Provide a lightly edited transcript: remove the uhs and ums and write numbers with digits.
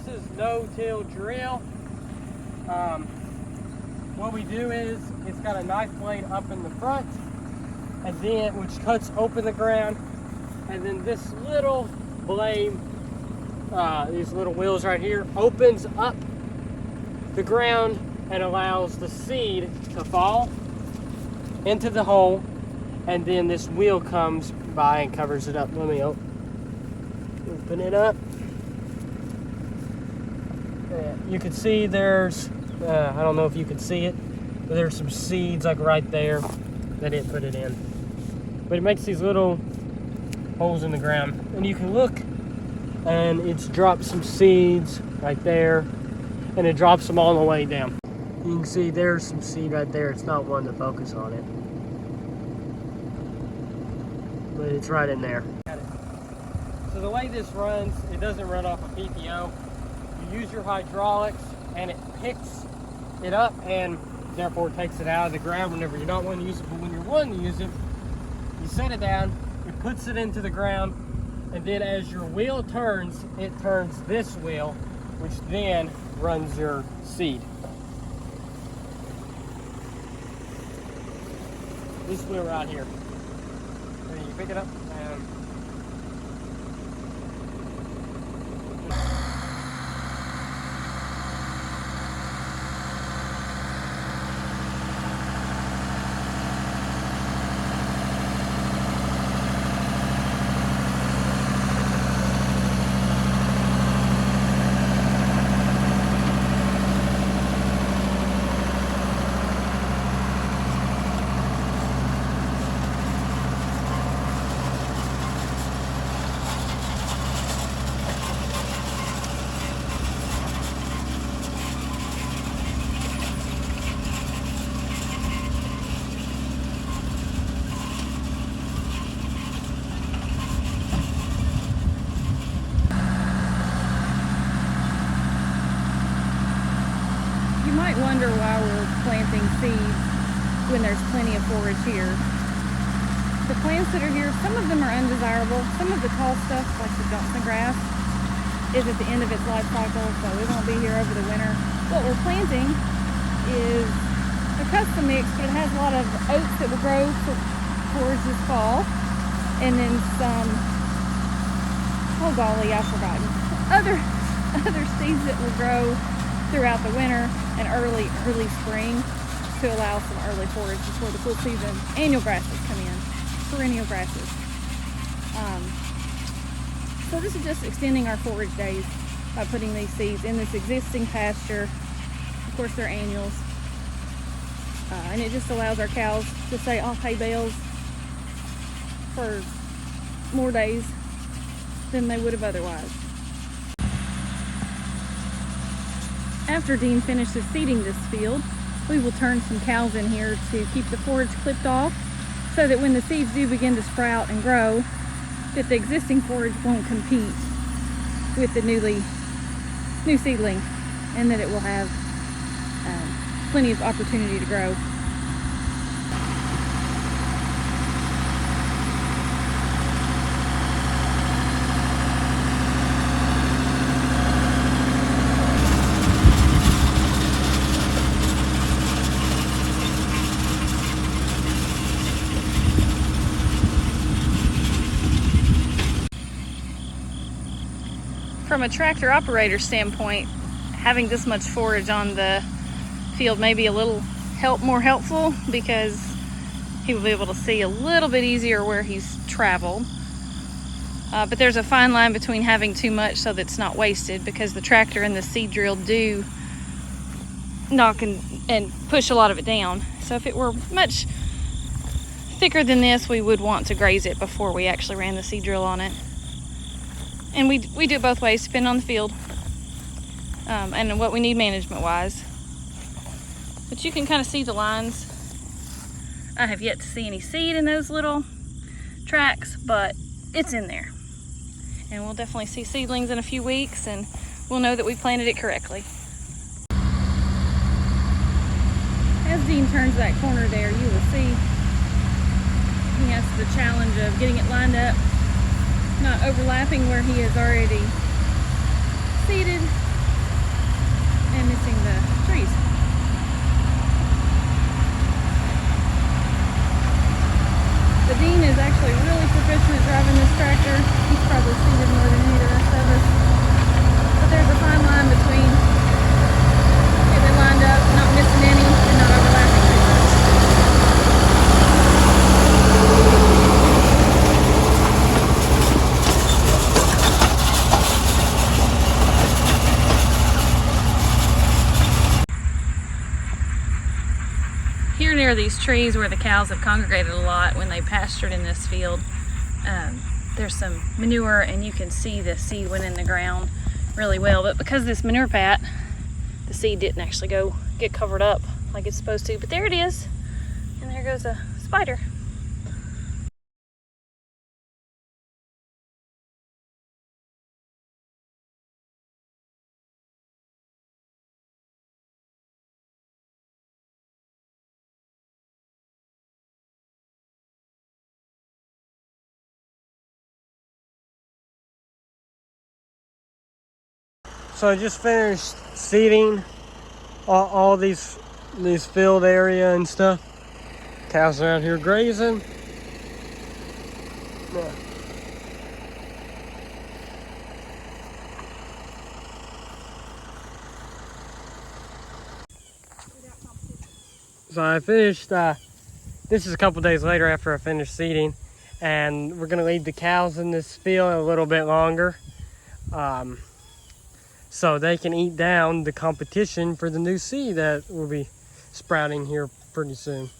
is no-till drill. What we do is, it's got a knife blade up in the front, and then which cuts open the ground, and then this little blade, these little wheels right here, opens up the ground and allows the seed to fall into the hole, and then this wheel comes by and covers it up. Let me open it up. You can see there's, I don't know if you can see it, but there's some seeds like right there that it put it in. But it makes these little holes in the ground. And you can look, and it's dropped some seeds right there, and it drops them all the way down. You can see there's some seed right there. It's not one to focus on it, but it's right in there. So the way this runs, it doesn't run off a PPO. You use your hydraulics, and it picks it up and therefore takes it out of the ground whenever you don't want to use it. But when you're wanting to use it, you set it down, it puts it into the ground, and then as your wheel turns, it turns this wheel, which then runs your seed. This wheel right here. And you pick it up and you might wonder why we're planting seeds when there's plenty of forage here. The plants that are here, some of them are undesirable. Some of the tall stuff, like the Johnson grass, is at the end of its life cycle, so it won't be here over the winter. What we're planting is a custom mix, but it has a lot of oats that will grow towards this fall, and then some, oh golly, I've forgotten, other seeds that will grow throughout the winter and early spring to allow some early forage before the full season annual grasses come in, perennial grasses. So this is just extending our forage days by putting these seeds in this existing pasture. Of course, they're annuals, and it just allows our cows to stay off hay bales for more days than they would have otherwise. After Dean finishes seeding this field, we will turn some cows in here to keep the forage clipped off so that when the seeds do begin to sprout and grow, that the existing forage won't compete with the new seedling, and that it will have plenty of opportunity to grow. From a tractor operator standpoint, having this much forage on the field may be a little more helpful because he will be able to see a little bit easier where he's traveled. But there's a fine line between having too much so that it's not wasted, because the tractor and the seed drill do knock and push a lot of it down. So if it were much thicker than this, we would want to graze it before we actually ran the seed drill on it. And we do it both ways, depending on the field and what we need management wise. But you can kind of see the lines. I have yet to see any seed in those little tracks, but it's in there. And we'll definitely see seedlings in a few weeks, and we'll know that we planted it correctly. As Dean turns that corner there, you will see he has the challenge of getting it lined up, not overlapping where he has already seeded, and missing the trees. The Dean is actually really proficient at driving this tractor. He's probably seen it more than any of the rest of us. But there's a fine line between getting it lined up, not missing any, and not overlapping too much. Here near these trees where the cows have congregated a lot when they pastured in this field, there's some manure, and you can see the seed went in the ground really well. But because of this manure pat, the seed didn't actually get covered up like it's supposed to. But there it is, and there goes a spider. So I just finished seeding all these field area and stuff. Cows are out here grazing. Yeah. So I finished, this is a couple days later after I finished seeding, and we're gonna leave the cows in this field a little bit longer. So they can eat down the competition for the new seed that will be sprouting here pretty soon.